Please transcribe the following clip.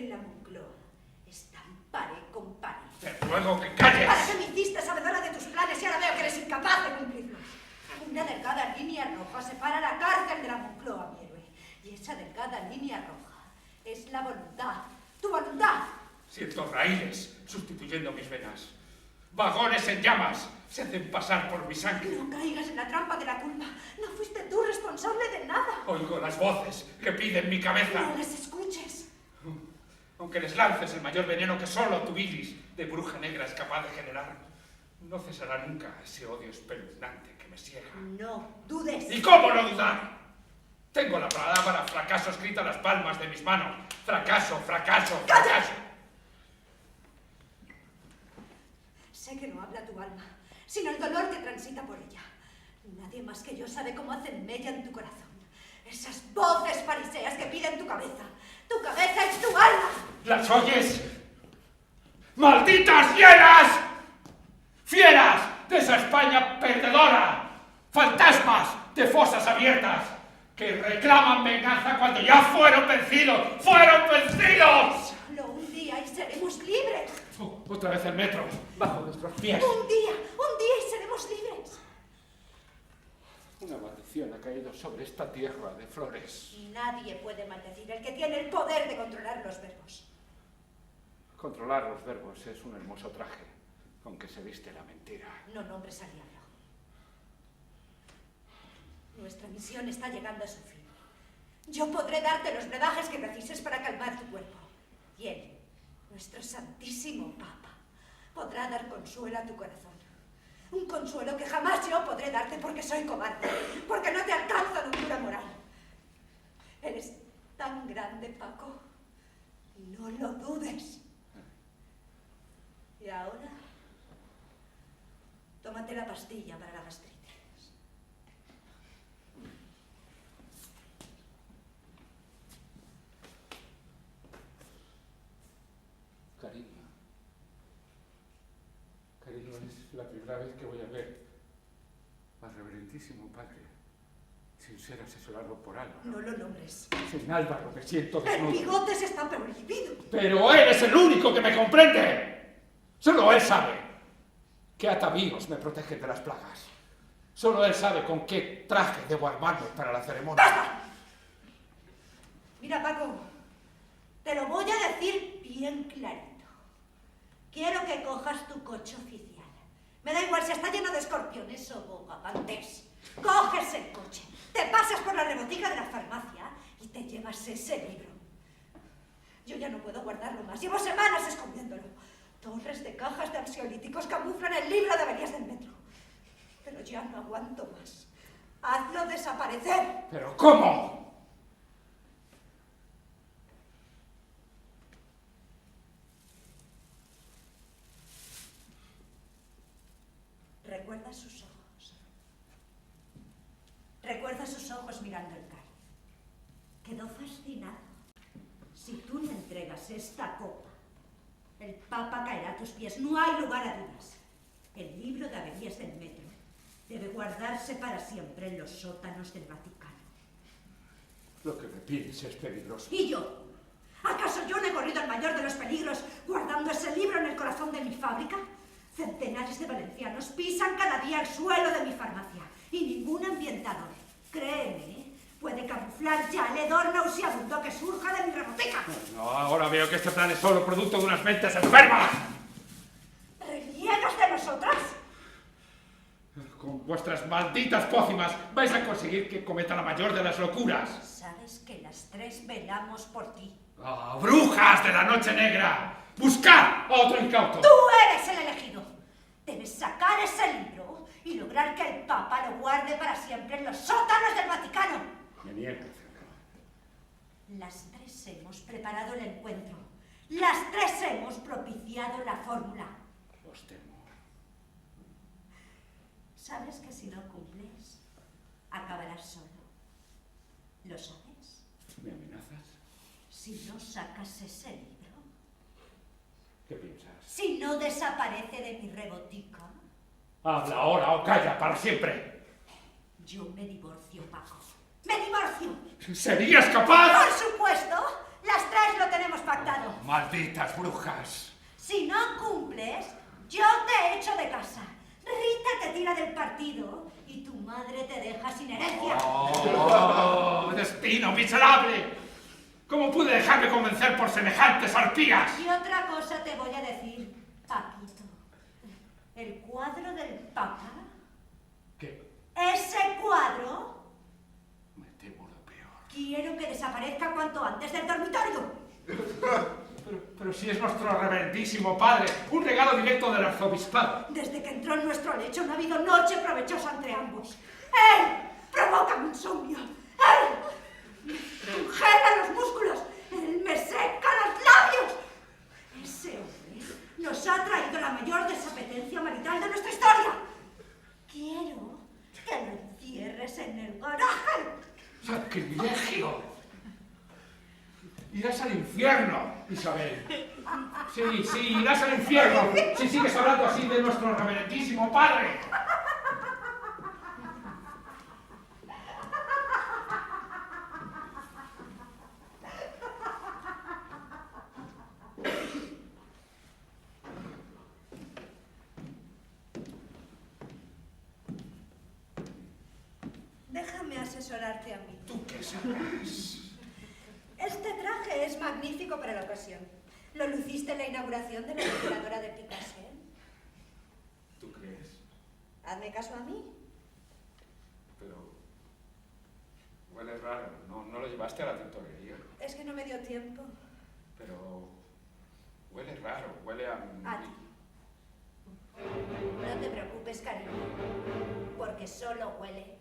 En la Moncloa están pared con pared. Te ruego que calles. ¿Para qué me hiciste sabedora de tus planes y ahora veo que eres incapaz de cumplirlos? Una delgada línea roja separa la cárcel de la Moncloa, mi héroe. Y esa delgada línea roja es la voluntad. ¡Tu voluntad! Siento raíles sustituyendo mis venas. Vagones en llamas se hacen pasar por mi sangre. No caigas en la trampa de la culpa. No fuiste tú responsable de nada. Oigo las voces que piden mi cabeza. No las escuches. Aunque les lances el mayor veneno que solo tu bilis de bruja negra es capaz de generar, no cesará nunca ese odio espeluznante que me ciega. No dudes. ¿Y cómo no dudar? Tengo la palabra fracaso escrita en las palmas de mis manos. Fracaso, fracaso, fracaso. Sé que no habla tu alma, sino el dolor que transita por ella. Nadie más que yo sabe cómo hacen mella en tu corazón. Esas voces fariseas que piden tu cabeza. ¡Tu cabeza es tu alma! ¿Las oyes? ¡Malditas fieras! ¡Fieras de esa España perdedora! ¡Fantasmas de fosas abiertas! ¡Que reclaman venganza cuando ya fueron vencidos! ¡Fueron vencidos! Solo un día y seremos libres. Otra vez el metro, bajo nuestros pies. Un día y seremos libres. Una maldición ha caído sobre esta tierra de flores. Nadie puede maldecir el que tiene el poder de controlar los verbos. Controlar los verbos es un hermoso traje con que se viste la mentira. No nombres al diablo. Nuestra misión está llegando a su fin. Yo podré darte los brebajes que precises para calmar tu cuerpo. Y él, nuestro santísimo Papa, podrá dar consuelo a tu corazón. Un consuelo que jamás yo podré darte porque soy cobarde, porque no te alcanza dulzura moral. Eres tan grande, Paco. No lo dudes. Y ahora, tómate la pastilla para la gastritis. Cariño, es la primera vez que voy a ver al reverendísimo padre sin ser asesorado por Álvaro. No lo nombres. Sin Álvaro me siento El desnudo. bigotes está prohibido. Pero él es el único que me comprende. Solo él sabe qué atavíos me protegen de las plagas. Solo él sabe con qué traje debo armarme para la ceremonia. ¡Basta! Mira, Paco, te lo voy a decir bien clarito. Quiero que cojas tu coche oficial. Me da igual si está lleno de escorpiones o bogavantes. Coges el coche, te pasas por la rebotica de la farmacia y te llevas ese libro. Yo ya no puedo guardarlo más. Llevo semanas escondiéndolo. Torres de cajas de ansiolíticos camuflan el libro de averías del metro. Pero ya no aguanto más. Hazlo desaparecer. ¿Pero cómo? Recuerda sus ojos. Recuerda sus ojos mirando el cáliz. Quedó fascinado. Si tú le entregas esta copa, el Papa caerá a tus pies. No hay lugar a dudas. El libro de averías del metro debe guardarse para siempre en los sótanos del Vaticano. Lo que me pides es peligroso. ¿Y yo? ¿Acaso yo no he corrido el mayor de los peligros guardando ese libro en el corazón de mi fábrica? Centenares de valencianos pisan cada día el suelo de mi farmacia y ningún ambientador, créeme, puede camuflar ya el hedor nauseabundo que surja de mi reboteca. No, ahora veo que este plan es solo producto de unas mentes enfermas. ¿Reniegas de nosotras? Con vuestras malditas pócimas vais a conseguir que cometa la mayor de las locuras. Sabes que las tres velamos por ti. ¡Ah, brujas de la noche negra! ¡Buscad a otro incauto! ¡Tú eres el elegido! Debes sacar ese libro y lograr que el Papa lo guarde para siempre en los sótanos del Vaticano. Me niego a hacerlo. Las tres hemos preparado el encuentro. Las tres hemos propiciado la fórmula. Os temo. ¿Sabes que si no cumples, acabarás solo? ¿Lo sabes? ¿Me amenazas? Si no sacas ese libro, ¿Qué piensas? si no desaparece de mi rebotica, Habla ahora o calla para siempre. yo me divorcio, Paco. ¡Me divorcio! ¿Serías capaz? ¡Por supuesto! Las tres lo tenemos pactado. Malditas brujas. Si no cumples, yo te echo de casa. Rita te tira del partido y tu madre te deja sin herencia. ¡Oh, destino miserable! ¿Cómo pude dejarme convencer por semejantes arpías? Y otra cosa te voy a decir, Paquito. El cuadro del Papa. ¿Qué? Ese cuadro. Me temo lo peor. Quiero que desaparezca cuanto antes del dormitorio. Pero si es nuestro reverendísimo padre, un regalo directo del arzobispado. Desde que entró en nuestro lecho no ha habido noche provechosa entre ambos. Él provoca mi insomnio. Él congela los músculos. Él me seca los labios. Ese hombre nos ha traído la mayor desapetencia marital de nuestra historia. Quiero que lo encierres en el garaje. ¡Sacrilegio! Irás al infierno, Isabel. Sí, irás al infierno si sigues hablando así de nuestro reverendísimo padre. Déjame asesorarte a mí. ¿Tú qué sabrás? Este traje es magnífico para la ocasión. ¿Lo luciste en la inauguración de la respiradora de Picasso? ¿Tú crees? Hazme caso a mí. Pero huele raro. ¿No lo llevaste a la tintorería? Es que no me dio tiempo. Pero huele raro. Huele a... A ti. No te preocupes, cariño, porque solo huele